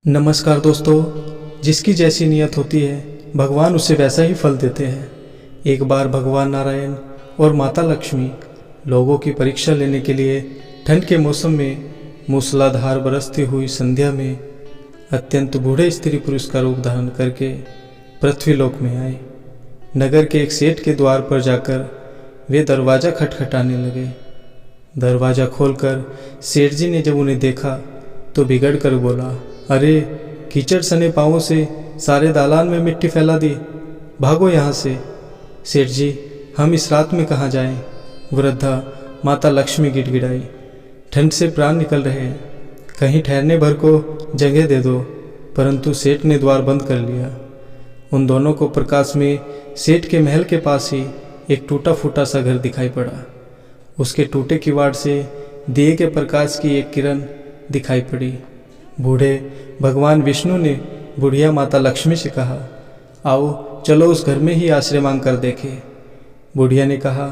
नमस्कार दोस्तों। जिसकी जैसी नियत होती है भगवान उसे वैसा ही फल देते हैं। एक बार भगवान नारायण और माता लक्ष्मी लोगों की परीक्षा लेने के लिए ठंड के मौसम में मूसलाधार बरसती हुई संध्या में अत्यंत बूढ़े स्त्री पुरुष का रूप धारण करके पृथ्वीलोक में आए। नगर के एक सेठ के द्वार पर जाकर वे दरवाज़ा खटखटाने लगे। दरवाज़ा खोलकर सेठ जी ने जब उन्हें देखा तो बिगड़ कर बोला, अरे कीचड़ सने पाँवों से सारे दालान में मिट्टी फैला दी, भागो यहाँ से। सेठ जी, हम इस रात में कहाँ जाएं? वृद्धा माता लक्ष्मी गिड़गिड़ाई। ठंड से प्राण निकल रहे हैं, कहीं ठहरने भर को जगह दे दो। परंतु सेठ ने द्वार बंद कर लिया। उन दोनों को प्रकाश में सेठ के महल के पास ही एक टूटा फूटा सा घर दिखाई पड़ा। उसके टूटे किवाड़ से दिए के प्रकाश की एक किरण दिखाई पड़ी। बूढ़े भगवान विष्णु ने बुढ़िया माता लक्ष्मी से कहा, आओ चलो उस घर में ही आश्रय मांग कर देखें। बुढ़िया ने कहा,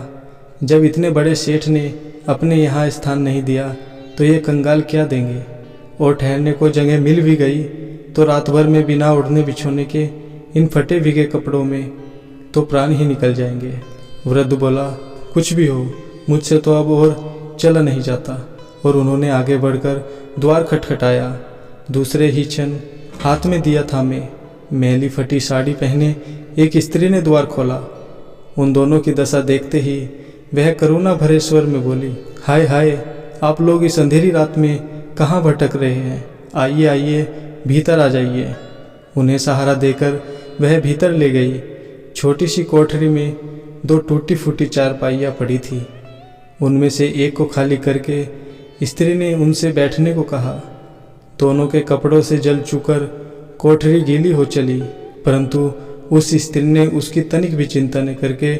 जब इतने बड़े सेठ ने अपने यहाँ स्थान नहीं दिया तो ये कंगाल क्या देंगे, और ठहरने को जगह मिल भी गई तो रात भर में बिना ओढ़ने बिछोने के इन फटे भीगे कपड़ों में तो प्राण ही निकल जाएंगे। वृद्ध बोला, कुछ भी हो, मुझसे तो अब और चला नहीं जाता। और उन्होंने आगे बढ़कर द्वार खटखटाया। दूसरे ही क्षण हाथ में दिया थामे मैली फटी साड़ी पहने एक स्त्री ने द्वार खोला। उन दोनों की दशा देखते ही वह करुणा भरे स्वर में बोली, हाय हाय, आप लोग इस अंधेरी रात में कहाँ भटक रहे हैं? आइए आइए, भीतर आ जाइए। उन्हें सहारा देकर वह भीतर ले गई। छोटी सी कोठरी में दो टूटी फूटी चारपाइयाँ पड़ी थी। उनमें से एक को खाली करके स्त्री ने उनसे बैठने को कहा। दोनों के कपड़ों से जल चूकर कोठरी गीली हो चली, परंतु उस स्त्री ने उसकी तनिक भी चिंता न करके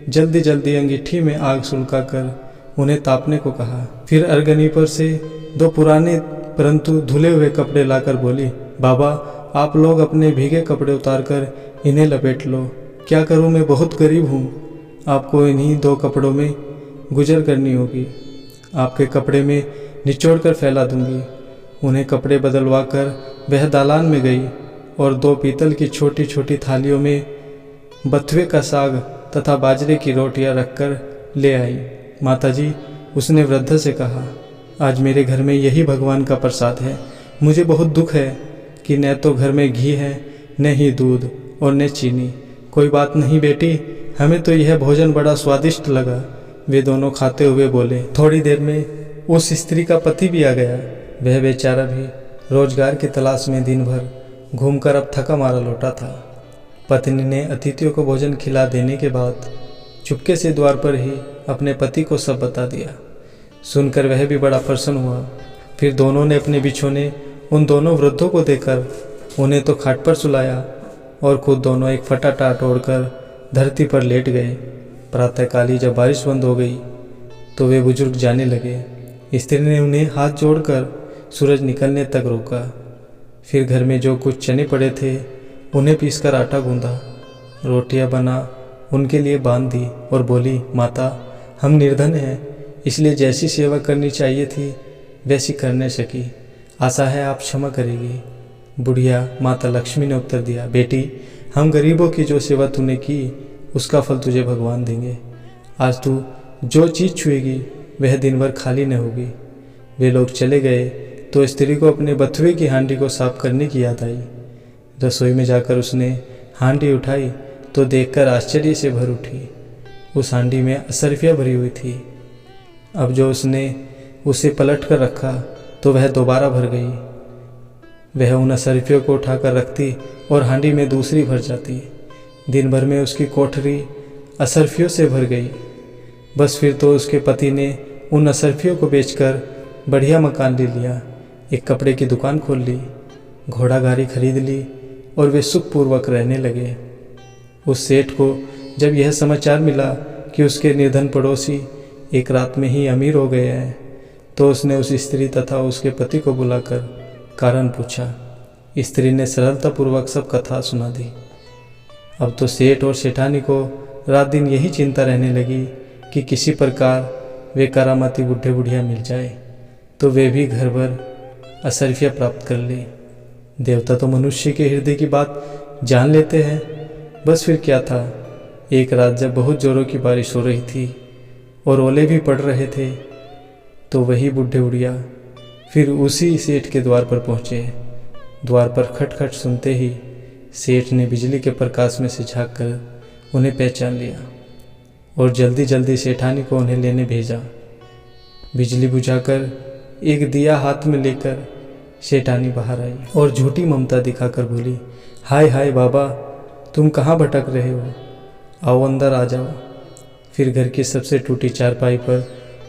जल्दी जल्दी अंगीठी में आग सुलगाकर उन्हें तापने को कहा। फिर अरगनी पर से दो पुराने परंतु धुले हुए कपड़े लाकर बोली, बाबा आप लोग अपने भीगे कपड़े उतारकर इन्हें लपेट लो। क्या करूं, मैं बहुत गरीब हूँ, आपको इन्हीं दो कपड़ों में गुजर करनी होगी। आपके कपड़े में निचोड़ कर फैला दूंगी। उन्हें कपड़े बदलवा कर वह दालान में गई और दो पीतल की छोटी छोटी थालियों में बथुए का साग तथा बाजरे की रोटियां रखकर ले आई। माताजी, उसने वृद्ध से कहा, आज मेरे घर में यही भगवान का प्रसाद है। मुझे बहुत दुख है कि न तो घर में घी है, न ही दूध और न चीनी। कोई बात नहीं बेटी, हमें तो यह भोजन बड़ा स्वादिष्ट लगा। वे दोनों खाते हुए बोले। थोड़ी देर में उस स्त्री का पति भी आ गया। वह बेचारा भी रोजगार की तलाश में दिन भर घूमकर अब थका मारा लौटा था। पत्नी ने अतिथियों को भोजन खिला देने के बाद चुपके से द्वार पर ही अपने पति को सब बता दिया। सुनकर वह भी बड़ा प्रसन्न हुआ। फिर दोनों ने अपने बिछोने उन दोनों वृद्धों को देकर उन्हें तो खाट पर सुलाया और खुद दोनों एक फटा टाट ओढ़कर धरती पर लेट गए। प्रातःकाली जब बारिश बंद हो गई तो वे बुजुर्ग जाने लगे। स्त्री ने उन्हें हाथ जोड़कर सूरज निकलने तक रोका। फिर घर में जो कुछ चने पड़े थे उन्हें पीसकर आटा गूंदा, रोटियां बना उनके लिए बांध दी और बोली, माता हम निर्धन हैं, इसलिए जैसी सेवा करनी चाहिए थी वैसी कर नहीं सकी। आशा है आप क्षमा करेगी। बुढ़िया माता लक्ष्मी ने उत्तर दिया, बेटी हम गरीबों की जो सेवा तूने की उसका फल तुझे भगवान देंगे। आज तू जो चीज़ छुएगी वह दिन भर खाली न होगी। वे लोग चले गए तो स्त्री को अपने बथुए की हांडी को साफ करने की याद आई। रसोई में जाकर उसने हांडी उठाई तो देखकर आश्चर्य से भर उठी। उस हांडी में असरफियाँ भरी हुई थी। अब जो उसने उसे पलट कर रखा तो वह दोबारा भर गई। वह उन असरफियों को उठाकर रखती और हांडी में दूसरी भर जाती। दिन भर में उसकी कोठरी असरफियों से भर गई। बस फिर तो उसके पति ने उन असरफियों को बेचकर बढ़िया मकान ले लिया, एक कपड़े की दुकान खोल ली, घोड़ा गाड़ी खरीद ली और वे सुखपूर्वक रहने लगे। उस सेठ को जब यह समाचार मिला कि उसके निर्धन पड़ोसी एक रात में ही अमीर हो गए हैं तो उसने उस स्त्री तथा उसके पति को बुलाकर कारण पूछा। स्त्री ने सरलतापूर्वक सब कथा सुना दी। अब तो सेठ और सेठानी को रात दिन यही चिंता रहने लगी कि किसी प्रकार वे करामाती बुढ़े बुढ़िया मिल जाए तो वे भी घर भर असरफियाँ प्राप्त कर ले। देवता तो मनुष्य के हृदय की बात जान लेते हैं। बस फिर क्या था, एक रात जब बहुत जोरों की बारिश हो रही थी और ओले भी पड़ रहे थे, तो वही बूढ़े बुढ़िया फिर उसी सेठ के द्वार पर पहुँचे। द्वार पर खटखट सुनते ही सेठ ने बिजली के प्रकाश में से झाँक कर उन्हें पहचान लिया और जल्दी जल्दी सेठानी को उन्हें लेने भेजा। बिजली बुझाकर एक दिया हाथ में लेकर सेठानी बाहर आई और झूठी ममता दिखाकर बोली, हाय हाय बाबा, तुम कहाँ भटक रहे हो, आओ अंदर आ जाओ। फिर घर की सबसे टूटी चारपाई पर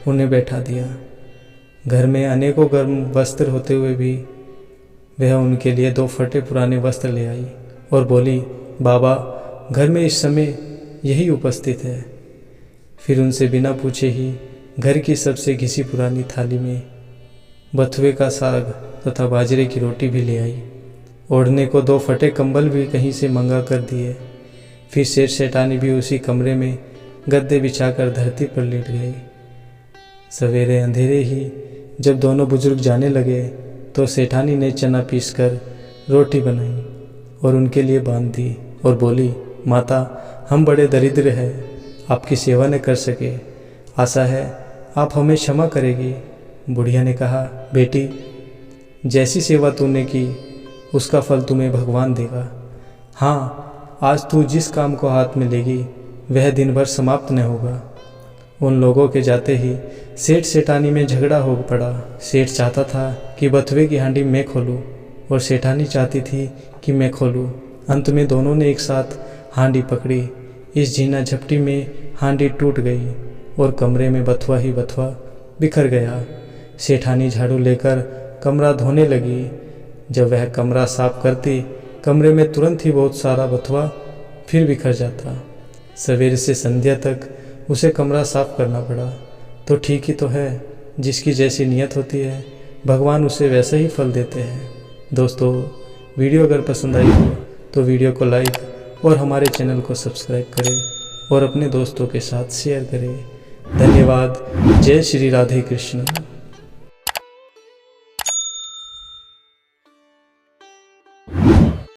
उन्हें बैठा दिया। घर में अनेकों गर्म वस्त्र होते हुए भी वह उनके लिए 2 फटे पुराने वस्त्र ले आई और बोली, बाबा, घर में इस समय यही उपस्थित है। फिर उनसे बिना पूछे ही घर की सबसे घिसी पुरानी थाली में बथुए का साग तथा बाजरे की रोटी भी ले आई। ओढ़ने को 2 फटे कंबल भी कहीं से मंगा कर दिए। फिर सेठ सेठानी भी उसी कमरे में गद्दे बिछाकर धरती पर लेट गए। सवेरे अंधेरे ही जब दोनों बुजुर्ग जाने लगे तो सेठानी ने चना पीसकर रोटी बनाई और उनके लिए बांध दी और बोली, माता, हम बड़े दरिद्र हैं, आपकी सेवा न कर सके, आशा है आप हमें क्षमा करेगी। बुढ़िया ने कहा, बेटी, जैसी सेवा तूने की उसका फल तुम्हें भगवान देगा। हाँ, आज तू जिस काम को हाथ में लेगी वह दिन भर समाप्त न होगा। उन लोगों के जाते ही सेठ सेठानी में झगड़ा हो पड़ा। सेठ चाहता था कि बथुए की हांडी मैं खोलूं और सेठानी चाहती थी कि मैं खोलूं। अंत में दोनों ने एक साथ हांडी पकड़ी। इस झीना झपटी में हांडी टूट गई और कमरे में बथुआ ही बथुआ बिखर गया। सेठानी झाड़ू लेकर कमरा धोने लगी। जब वह कमरा साफ करती, कमरे में तुरंत ही बहुत सारा बथुआ फिर बिखर जाता। सवेरे से संध्या तक उसे कमरा साफ करना पड़ा। तो ठीक ही तो है, जिसकी जैसी नियत होती है भगवान उसे वैसा ही फल देते हैं। दोस्तों, वीडियो अगर पसंद आई हो तो वीडियो को लाइक और हमारे चैनल को सब्सक्राइब करें और अपने दोस्तों के साथ शेयर करें। धन्यवाद। जय श्री राधे कृष्ण।